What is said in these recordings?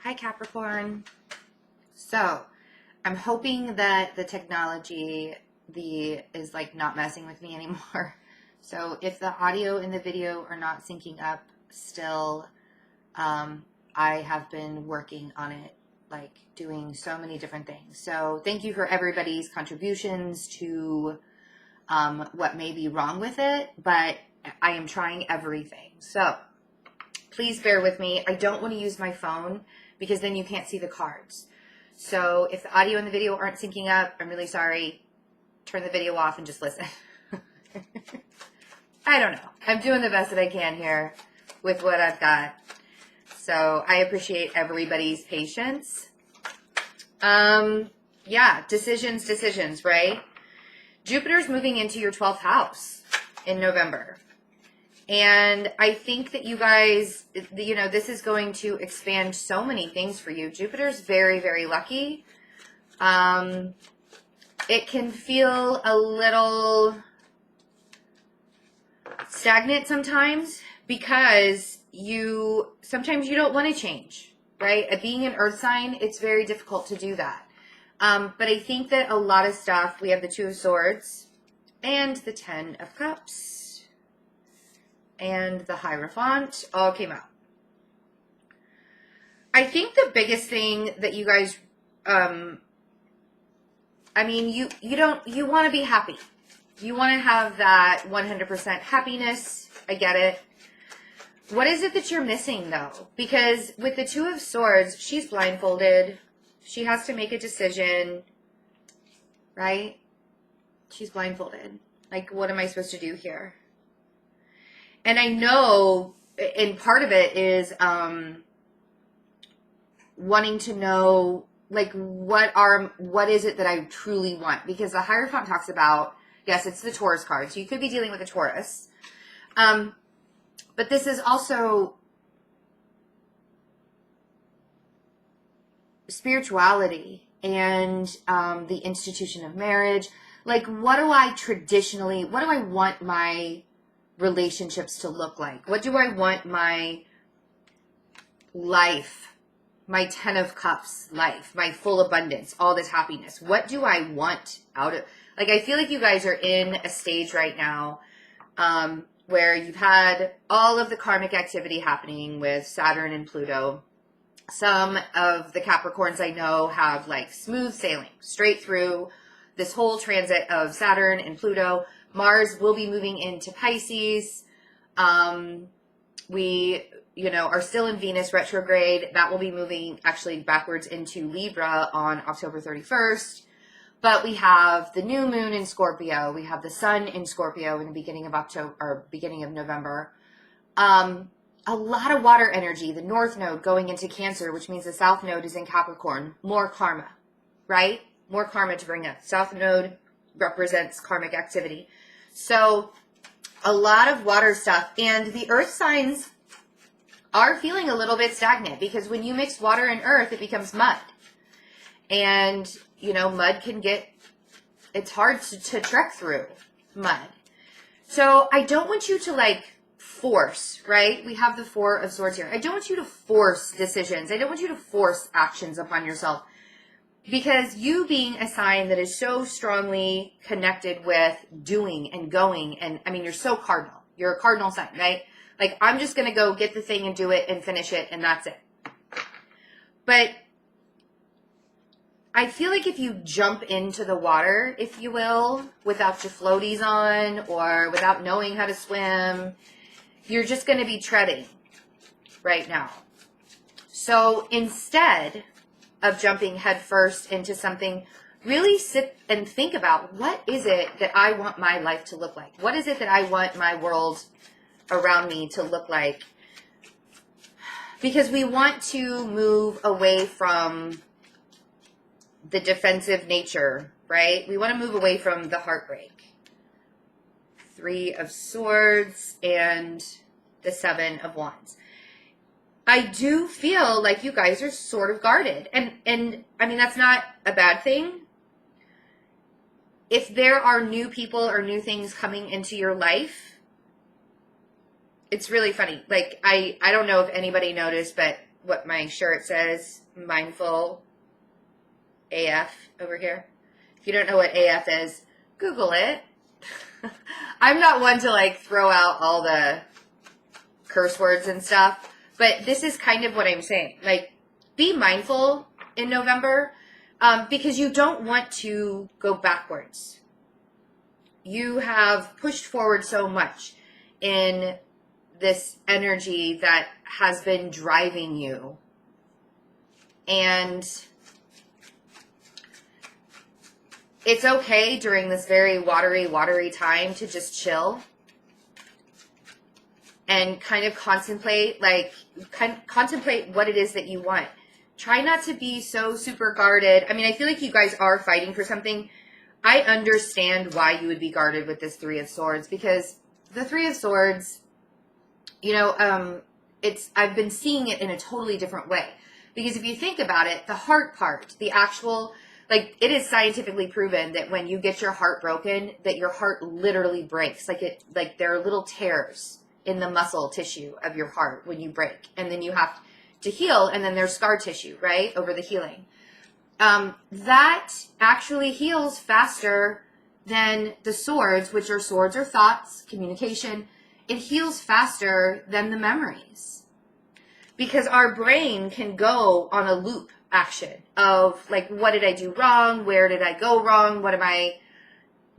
Hi, Capricorn. So, I'm hoping that the technology is like not messing with me anymore. So, if the audio and the video are not syncing up still, I have been working on it, like doing so many different things. So, thank you for everybody's contributions to what may be wrong with it, but I am trying everything. So, please bear with me. I don't want to use my phone because then you can't see the cards. So if the audio and the video aren't syncing up, I'm really sorry. Turn the video off and just listen. I don't know. I'm doing the best that I can here with what I've got. So I appreciate everybody's patience. Yeah, decisions, right? Jupiter's moving into your 12th house in November. And I think that you guys, this is going to expand so many things for you. Jupiter's very, very lucky. It can feel a little stagnant sometimes because sometimes you don't want to change, right? Being an earth sign, it's very difficult to do that. But I think that a lot of stuff, we have the Two of Swords and the Ten of Cups. And the Hierophant all came out. I think the biggest thing that you guys, you want to be happy. You want to have that 100% happiness. I get it. What is it that you're missing though? Because with the Two of Swords, she's blindfolded. She has to make a decision, right? She's blindfolded. Like, what am I supposed to do here? And I know, and part of it is wanting to know, like, what is it that I truly want? Because the Hierophant talks about, yes, it's the Taurus card, so you could be dealing with a Taurus. But this is also spirituality and the institution of marriage. Like, what do I want my relationships to look like? What do I want my life, my 10 of Cups life, my full abundance, all this happiness? What do I want out of, like, I feel like you guys are in a stage right now where you've had all of the karmic activity happening with Saturn and Pluto. Some of the Capricorns I know have like smooth sailing straight through this whole transit of Saturn and Pluto. Mars will be moving into Pisces. We, are still in Venus retrograde. That will be moving actually backwards into Libra on October 31st. But we have the new moon in Scorpio. We have the sun in Scorpio in the beginning of October or beginning of November. A lot of water energy. The North Node going into Cancer, which means the South Node is in Capricorn. More karma, right? More karma to bring up. South Node represents karmic activity. So a lot of water stuff, and the earth signs are feeling a little bit stagnant because when you mix water and earth, it becomes mud. And, mud it's hard to trek through mud. So I don't want you to force, right? We have the Four of Swords here. I don't want you to force decisions. I don't want you to force actions upon yourself. Because you being a sign that is so strongly connected with doing and going, and you're so cardinal. You're a cardinal sign, right? Like, I'm just going to go get the thing and do it and finish it, and that's it. But I feel like if you jump into the water, if you will, without your floaties on or without knowing how to swim, you're just going to be treading right now. So instead of jumping headfirst into something, really sit and think about, what is it that I want my life to look like? What is it that I want my world around me to look like? Because we want to move away from the defensive nature, right? We want to move away from the heartbreak. Three of Swords and the Seven of Wands. I do feel like you guys are sort of guarded. And that's not a bad thing. If there are new people or new things coming into your life, it's really funny. Like, I don't know if anybody noticed, but what my shirt says, Mindful AF over here. If you don't know what AF is, Google it. I'm not one to like throw out all the curse words and stuff, but this is kind of what I'm saying. Like, be mindful in November, because you don't want to go backwards. You have pushed forward so much in this energy that has been driving you. And it's okay during this very watery time to just chill and kind of contemplate what it is that you want. Try not to be so super guarded. I mean, I feel like you guys are fighting for something. I understand why you would be guarded with this Three of Swords, because the Three of Swords, you know, I've been seeing it in a totally different way. Because if you think about it, the heart part, the actual, like, it is scientifically proven that when you get your heart broken, that your heart literally breaks. Like there are little tears in the muscle tissue of your heart when you break. And then you have to heal, and then there's scar tissue, right, over the healing. That actually heals faster than the swords, which are swords or thoughts, communication. It heals faster than the memories. Because our brain can go on a loop action of, like, what did I do wrong? Where did I go wrong? What am I,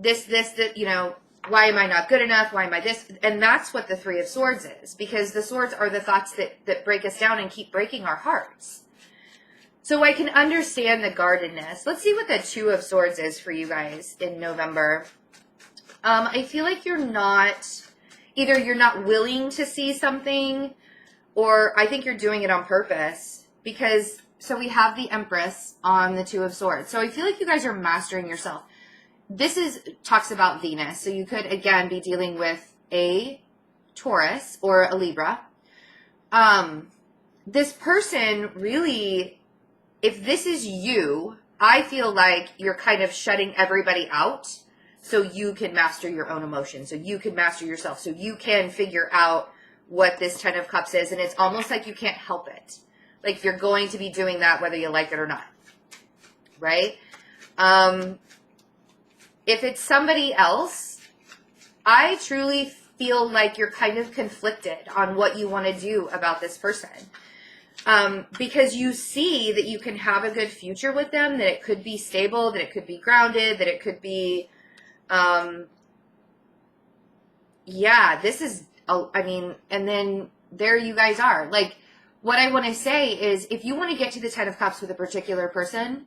you know, why am I not good enough? Why am I this? And that's what the Three of Swords is, because the swords are the thoughts that break us down and keep breaking our hearts. So I can understand the guardedness. Let's see what the Two of Swords is for you guys in November. I feel like either you're not willing to see something, or I think you're doing it on purpose, because, so we have the Empress on the Two of Swords. So I feel like you guys are mastering yourself. This talks about Venus. So you could, again, be dealing with a Taurus or a Libra. This person really, if this is you, I feel like you're kind of shutting everybody out so you can master your own emotions, so you can master yourself, so you can figure out what this Ten of Cups is. And it's almost like you can't help it. Like, you're going to be doing that whether you like it or not. Right? If it's somebody else, I truly feel like you're kind of conflicted on what you want to do about this person. Because you see that you can have a good future with them, that it could be stable, that it could be grounded, that it could be, this is, I mean, and then there you guys are. Like, what I want to say is, if you want to get to the Ten of Cups with a particular person,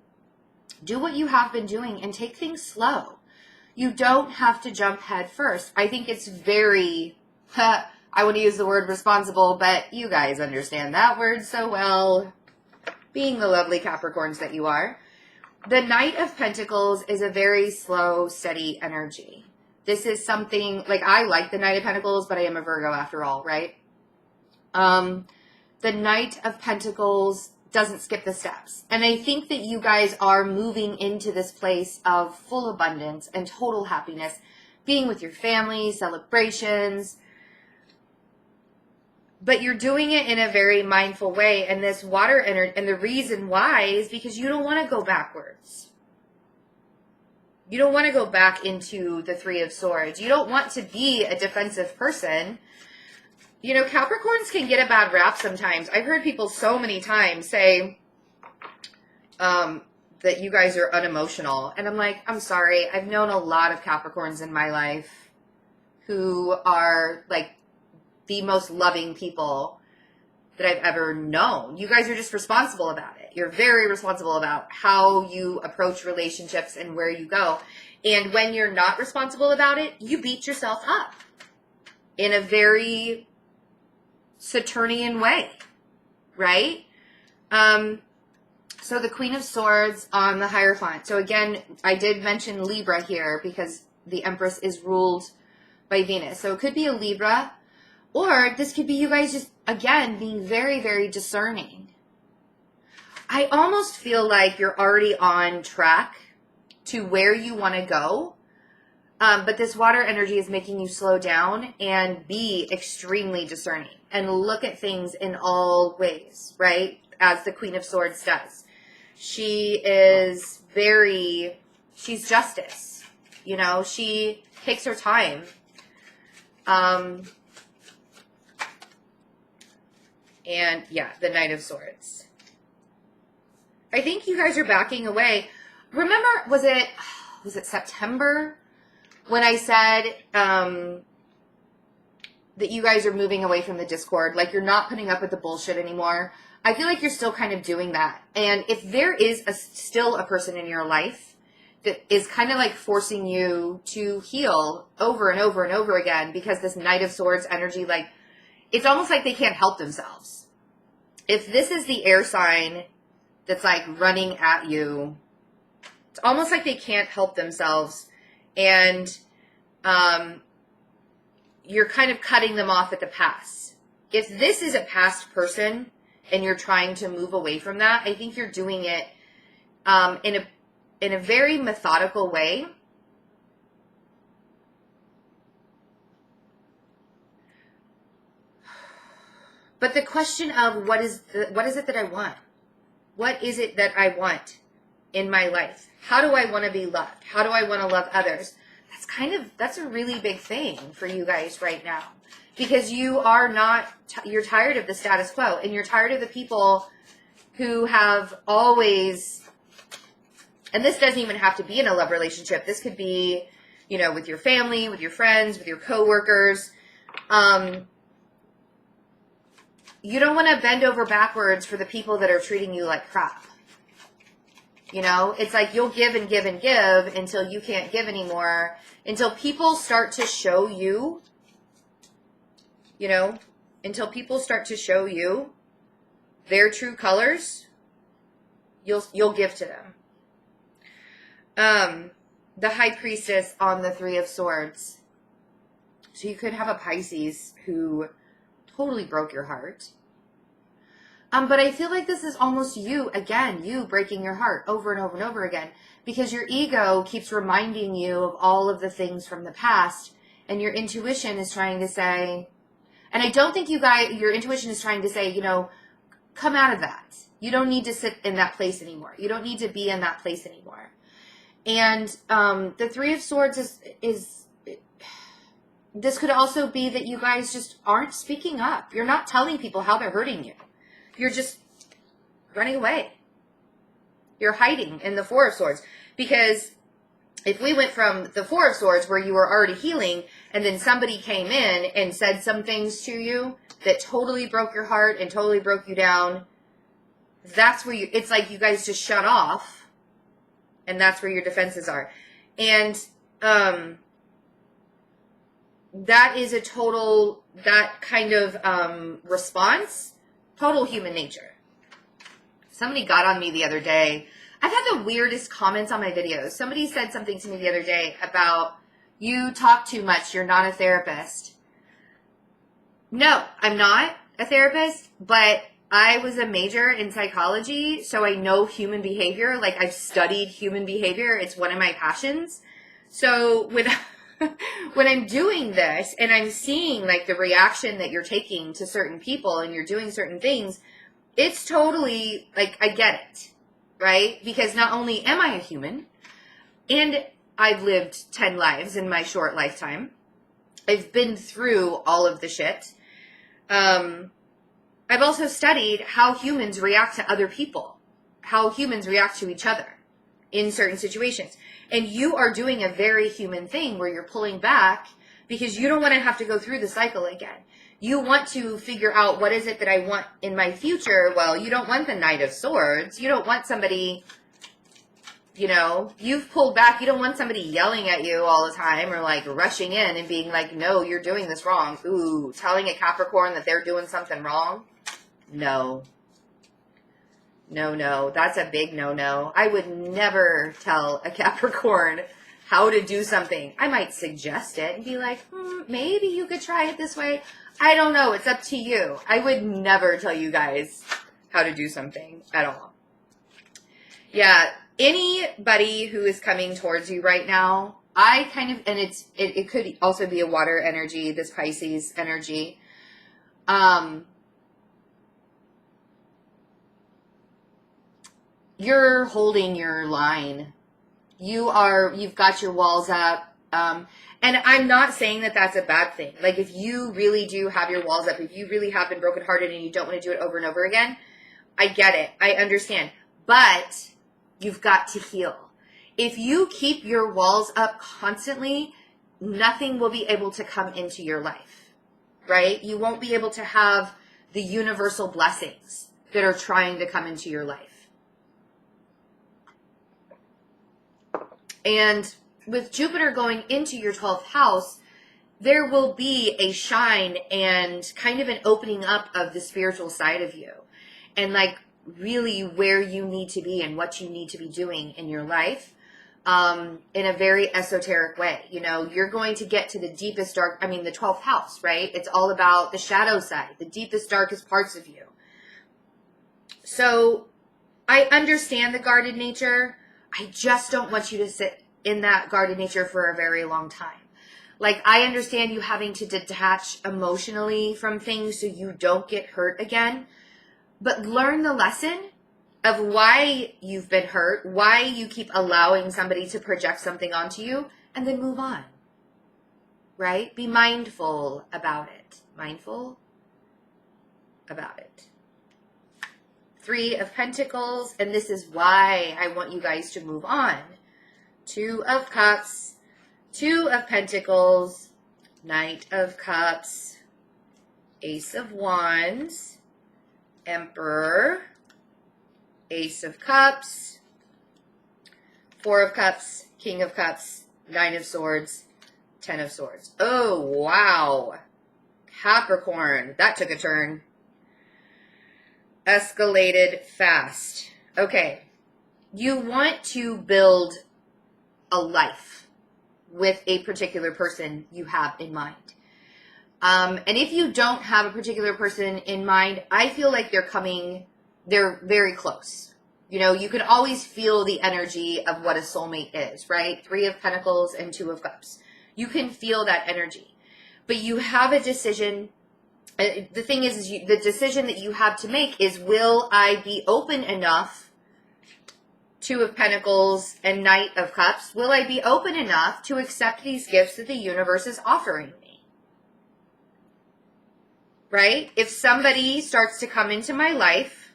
do what you have been doing and take things slow. You don't have to jump head first. I think it's very, I want to use the word responsible, but you guys understand that word so well, being the lovely Capricorns that you are. The Knight of Pentacles is a very slow, steady energy. This is something, like, I like the Knight of Pentacles, but I am a Virgo after all, right? The Knight of Pentacles doesn't skip the steps. And I think that you guys are moving into this place of full abundance and total happiness, being with your family, celebrations. But you're doing it in a very mindful way. And this water energy, and the reason why is because you don't want to go backwards. You don't want to go back into the Three of Swords. You don't want to be a defensive person. You know, Capricorns can get a bad rap sometimes. I've heard people so many times say that you guys are unemotional. And I'm like, I'm sorry. I've known a lot of Capricorns in my life who are, like, the most loving people that I've ever known. You guys are just responsible about it. You're very responsible about how you approach relationships and where you go. And when you're not responsible about it, you beat yourself up in a very Saturnian way, right? So the Queen of Swords on the Hierophant. So again, I did mention Libra here because the Empress is ruled by Venus. So it could be a Libra, or this could be you guys just, again, being very, very discerning. I almost feel like you're already on track to where you want to go, But this water energy is making you slow down and be extremely discerning and look at things in all ways, right? As the Queen of Swords does. She is she's justice. You know, she takes her time. And yeah, the Knight of Swords. I think you guys are backing away. Remember, was it September when I said that you guys are moving away from the Discord? Like, you're not putting up with the bullshit anymore. I feel like you're still kind of doing that. And if there is still a person in your life that is kind of like forcing you to heal over and over and over again, because this Knight of Swords energy, like, it's almost like they can't help themselves. If this is the air sign that's like running at you, it's almost like they can't help themselves. And you're kind of cutting them off at the pass. If this is a past person and you're trying to move away from that, I think you're doing it in a very methodical way. But the question of what is it that I want? What is it that I want in my life? How do I want to be loved? How do I want to love others? That's a really big thing for you guys right now, because you are not, you're tired of the status quo, and you're tired of the people who have always, and this doesn't even have to be in a love relationship. This could be, you know, with your family, with your friends, with your coworkers. You don't want to bend over backwards for the people that are treating you like crap. You know, it's like you'll give and give and give until you can't give anymore, until people start to show you, you know, until people start to show you their true colors, you'll give to them. The High Priestess on the Three of Swords. So you could have a Pisces who totally broke your heart. But I feel like this is almost you breaking your heart over and over and over again, because your ego keeps reminding you of all of the things from the past, and your intuition is trying to say, and I don't think your intuition is trying to say, you know, come out of that. You don't need to sit in that place anymore. You don't need to be in that place anymore. And the Three of Swords is this could also be that you guys just aren't speaking up. You're not telling people how they're hurting you. You're just running away. You're hiding in the Four of Swords. Because if we went from the Four of Swords, where you were already healing, and then somebody came in and said some things to you that totally broke your heart and totally broke you down, that's where it's like you guys just shut off, and that's where your defenses are. And that is that kind of response, total human nature. Somebody got on me the other day. I've had the weirdest comments on my videos. Somebody said something to me the other day about, you talk too much, you're not a therapist. No, I'm not a therapist, but I was a major in psychology, so I know human behavior. Like, I've studied human behavior. It's one of my passions. So when I'm doing this and I'm seeing like the reaction that you're taking to certain people and you're doing certain things, it's totally like, I get it, right? Because not only am I a human, and I've lived 10 lives in my short lifetime, I've been through all of the shit. I've also studied how humans react to other people, how humans react to each other in certain situations. And you are doing a very human thing where you're pulling back because you don't want to have to go through the cycle again. You want to figure out, what is it that I want in my future? Well, you don't want the Knight of Swords. You don't want somebody, you know, you've pulled back. You don't want somebody yelling at you all the time, or like rushing in and being like, no, you're doing this wrong. Ooh, telling a Capricorn that they're doing something wrong. No. No, that's a big no. I would never tell a Capricorn how to do something. I might suggest it and be like, maybe you could try it this way. I don't know. It's up to you. I would never tell you guys how to do something at all. Yeah, anybody who is coming towards you right now, I kind of, and it could also be a water energy, this Pisces energy. You're holding your line. You've got your walls up. And I'm not saying that that's a bad thing. Like, if you really do have your walls up, if you really have been brokenhearted and you don't want to do it over and over again, I get it. I understand. But you've got to heal. If you keep your walls up constantly, nothing will be able to come into your life, right? You won't be able to have the universal blessings that are trying to come into your life. And with Jupiter going into your 12th house, there will be a shine and kind of an opening up of the spiritual side of you. And like really where you need to be and what you need to be doing in your life in a very esoteric way. You know, you're going to get to the deepest the 12th house, right? It's all about the shadow side, the deepest, darkest parts of you. So I understand the guarded nature. I just don't want you to sit in that guarded nature for a very long time. Like, I understand you having to detach emotionally from things so you don't get hurt again, but learn the lesson of why you've been hurt, why you keep allowing somebody to project something onto you, and then move on, right? Be mindful about it. Mindful about it. 3 of Pentacles, and this is why I want you guys to move on. 2 of Cups, 2 of Pentacles, Knight of Cups, Ace of Wands, Emperor, Ace of Cups, 4 of Cups, King of Cups, 9 of Swords, 10 of Swords. Oh, wow. Capricorn, that took a turn. Escalated fast. Okay. You want to build a life with a particular person you have in mind. And if you don't have a particular person in mind, I feel like they're very close. You know, you can always feel the energy of what a soulmate is, right? 3 of Pentacles and 2 of Cups. You can feel that energy. But you have a decision. The thing is the decision that you have to make is, will I be open enough, 2 of Pentacles and Knight of Cups, will I be open enough to accept these gifts that the universe is offering me? Right? If somebody starts to come into my life,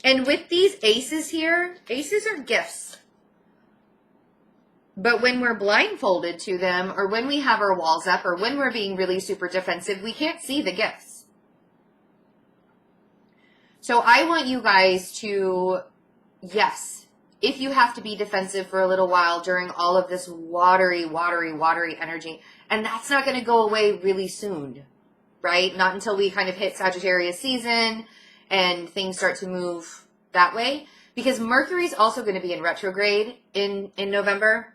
and with these aces here, aces are gifts. But when we're blindfolded to them, or when we have our walls up, or when we're being really super defensive, we can't see the gifts. So I want you guys to, yes, if you have to be defensive for a little while during all of this watery energy, and that's not going to go away really soon, right? Not until we kind of hit Sagittarius season and things start to move that way. Because Mercury's also going to be in retrograde in November.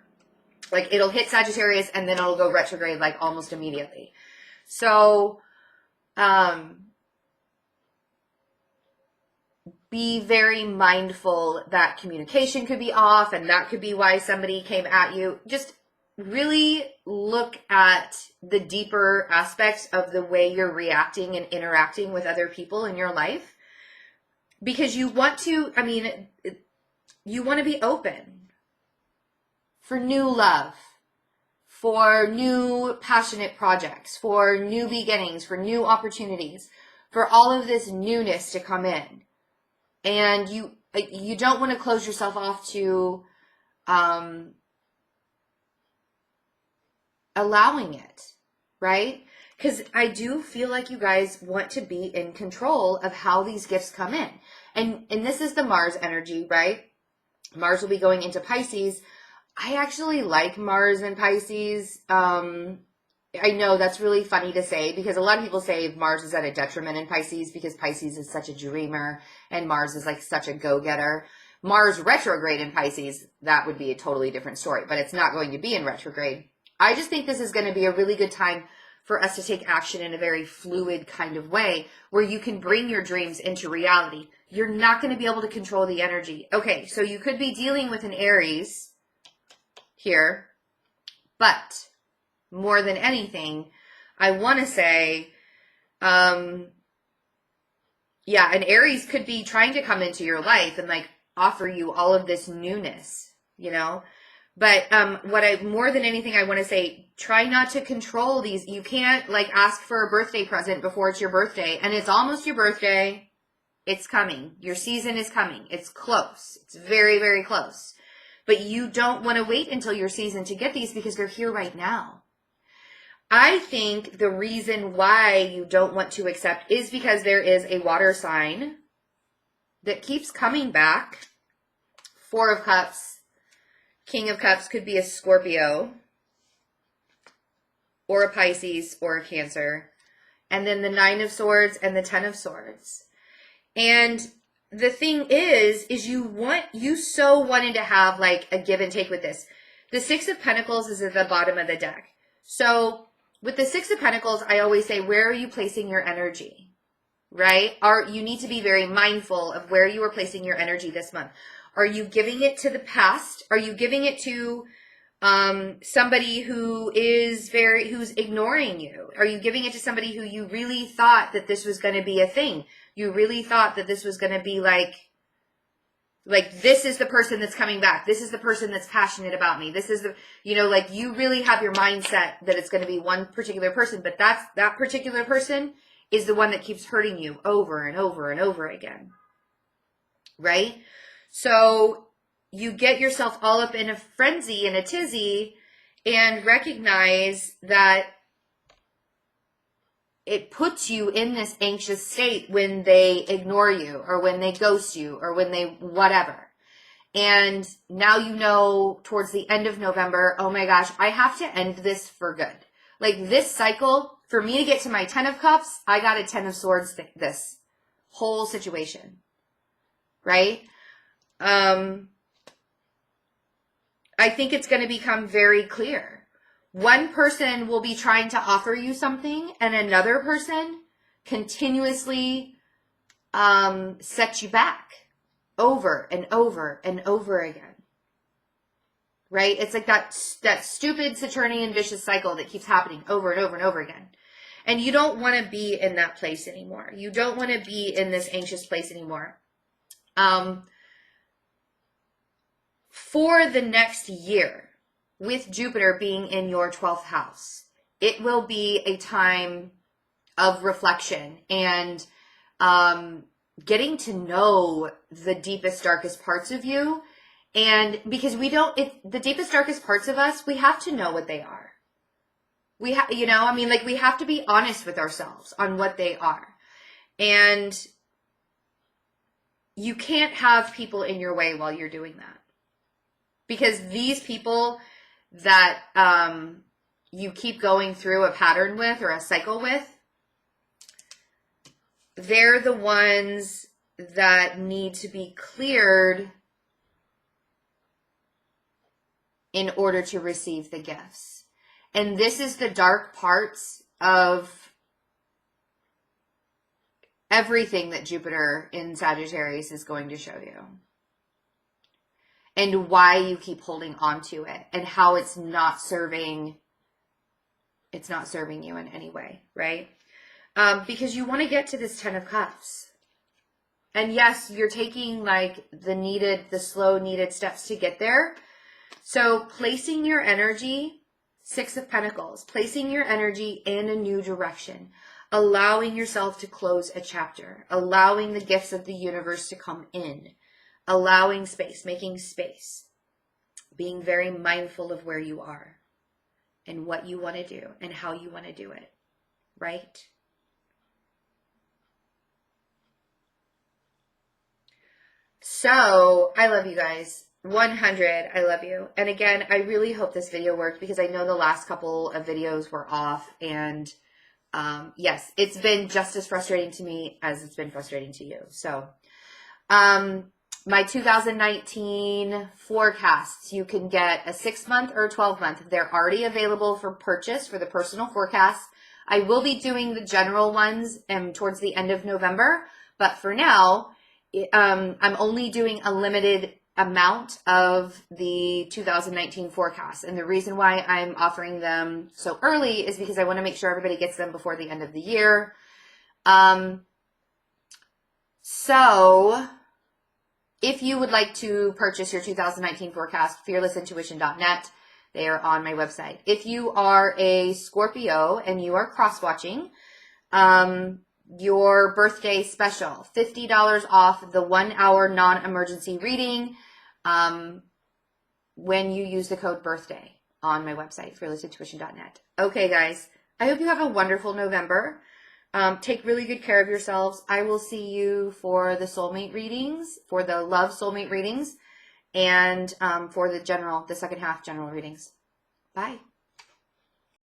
Like, it'll hit Sagittarius and then it'll go retrograde like almost immediately. So, be very mindful that communication could be off, and that could be why somebody came at you. Just really look at the deeper aspects of the way you're reacting and interacting with other people in your life. Because you want to, you want to be open for new love, for new passionate projects, for new beginnings, for new opportunities, for all of this newness to come in. And you don't want to close yourself off to allowing it, right? Because I do feel like you guys want to be in control of how these gifts come in. And this is the Mars energy, right? Mars will be going into Pisces. I actually like Mars and Pisces. I know that's really funny to say, because a lot of people say Mars is at a detriment in Pisces because Pisces is such a dreamer and Mars is like such a go-getter. Mars retrograde in Pisces, that would be a totally different story, but it's not going to be in retrograde. I just think this is going to be a really good time for us to take action in a very fluid kind of way where you can bring your dreams into reality. You're not going to be able to control the energy. Okay, so you could be dealing with an Aries here. But more than anything, I want to say, yeah, an Aries could be trying to come into your life and like offer you all of this newness, you know? But more than anything, I want to say, try not to control these. You can't like ask for a birthday present before it's your birthday, and it's almost your birthday. It's coming. Your season is coming. It's close. It's very, very close. But you don't want to wait until your season to get these because they're here right now. I think the reason why you don't want to accept is because there is a water sign that keeps coming back. 4 of Cups. King of Cups could be a Scorpio or a Pisces or a Cancer. And then the 9 of Swords and the 10 of Swords. And the thing is you so wanted to have like a give and take with this. The 6 of Pentacles is at the bottom of the deck. So with the 6 of Pentacles, I always say, where are you placing your energy? Right? You need to be very mindful of where you are placing your energy this month. Are you giving it to the past? Are you giving it to somebody who's ignoring you? Are you giving it to somebody who you really thought that this was going to be a thing? You really thought that this was going to be like this is the person that's coming back. This is the person that's passionate about me. This is the, like you really have your mindset that it's going to be one particular person, but that particular person is the one that keeps hurting you over and over and over again. Right? So you get yourself all up in a frenzy and a tizzy and recognize that it puts you in this anxious state when they ignore you or when they ghost you or when they whatever. And now you know towards the end of November, oh my gosh, I have to end this for good. Like this cycle, for me to get to my 10 of Cups, I got a 10 of Swords this whole situation. Right? I think it's going to become very clear. One person will be trying to offer you something and another person continuously set you back over and over and over again. Right? It's like that stupid Saturnian vicious cycle that keeps happening over and over and over again. And you don't want to be in that place anymore. You don't want to be in this anxious place anymore. For the next year, with Jupiter being in your 12th house, it will be a time of reflection and getting to know the deepest, darkest parts of you. And because the deepest, darkest parts of us, we have to know what they are. We have to be honest with ourselves on what they are. And you can't have people in your way while you're doing that. Because these people that you keep going through a pattern with or a cycle with, they're the ones that need to be cleared in order to receive the gifts. And this is the dark parts of everything that Jupiter in Sagittarius is going to show you. And why you keep holding on to it and how it's not serving you in any way, right? Because you want to get to this 10 of Cups. And yes, you're taking like the slow needed steps to get there. So placing your energy, 6 of Pentacles, placing your energy in a new direction, allowing yourself to close a chapter, allowing the gifts of the universe to come in. Allowing space, making space, being very mindful of where you are and what you want to do and how you want to do it, right? So, I love you guys. 100, I love you. And again, I really hope this video worked because I know the last couple of videos were off and yes, it's been just as frustrating to me as it's been frustrating to you. So, my 2019 forecasts, you can get a 6-month or a 12-month. They're already available for purchase for the personal forecast. I will be doing the general ones towards the end of November, but for now, I'm only doing a limited amount of the 2019 forecast. And the reason why I'm offering them so early is because I want to make sure everybody gets them before the end of the year. So if you would like to purchase your 2019 forecast, fearlessintuition.net, they are on my website. If you are a Scorpio and you are cross-watching, your birthday special, $50 off the 1-hour non-emergency reading when you use the code birthday on my website, fearlessintuition.net. Okay, guys, I hope you have a wonderful November. Take really good care of yourselves. I will see you for the soulmate readings, for the love soulmate readings, and for the second half general readings. Bye.